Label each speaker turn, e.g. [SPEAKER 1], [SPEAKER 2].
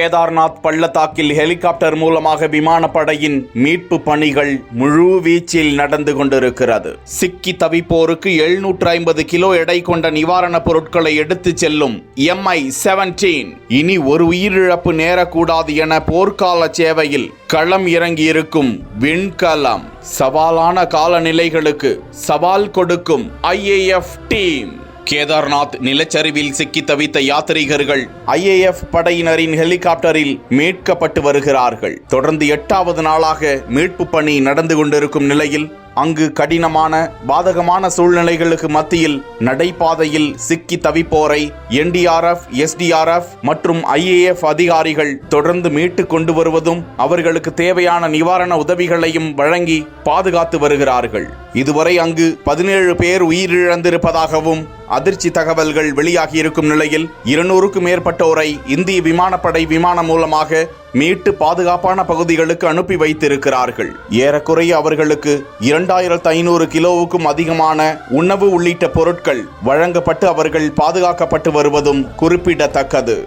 [SPEAKER 1] கேதார்நாத் பள்ளத்தாக்கில் ஹெலிகாப்டர் மூலமாக விமானப்படையின் மீட்பு பணிகள் முழு வீச்சில் நடந்து கொண்டிருக்கிறது. சிக்கி தவிப்போருக்கு 750 கிலோ எடை கொண்ட நிவாரணப் பொருட்களை எடுத்துச் செல்லும் MI-17 இனி ஒரு உயிரிழப்பு நேரக்கூடாது என போர்க்கால சேவையில் களம் இறங்கியிருக்கும் விண்கலம். சவாலான காலநிலைகளுக்கு சவால் கொடுக்கும் IAF டீம். கேதார்நாத் நிலச்சரிவில் சிக்கி தவித்த யாத்ரீகர்கள் IAF படையினரின் ஹெலிகாப்டரில் மீட்கப்பட்டு வருகிறார்கள். தொடர்ந்து 8வது நாளாக மீட்பு பணி நடந்து கொண்டிருக்கும் நிலையில் அங்கு கடினமான பாதகமான சூழ்நிலைகளுக்கு மத்தியில் நடைபாதையில் சிக்கி தவிப்போரை NDRF, SDRF மற்றும் IAF அதிகாரிகள் தொடர்ந்து மீட்டு கொண்டு வருவதும் அவர்களுக்கு தேவையான நிவாரண உதவிகளையும் வழங்கி பாதுகாத்து வருகிறார்கள். இதுவரை அங்கு 17 பேர் உயிரிழந்திருப்பதாகவும் அதிர்ச்சி தகவல்கள் வெளியாகியிருக்கும் நிலையில் 200க்கும் மேற்பட்டோரை இந்திய விமானப்படை விமானம் மூலமாக மீட்டு பாதுகாப்பான பகுதிகளுக்கு அனுப்பி வைத்திருக்கிறார்கள். ஏறக்குறைய அவர்களுக்கு 2500 கிலோவுக்கும் அதிகமான உணவு உள்ளிட்ட பொருட்கள் வழங்கப்பட்டு அவர்கள் பாதுகாக்கப்பட்டு வருவதும் குறிப்பிடத்தக்கது.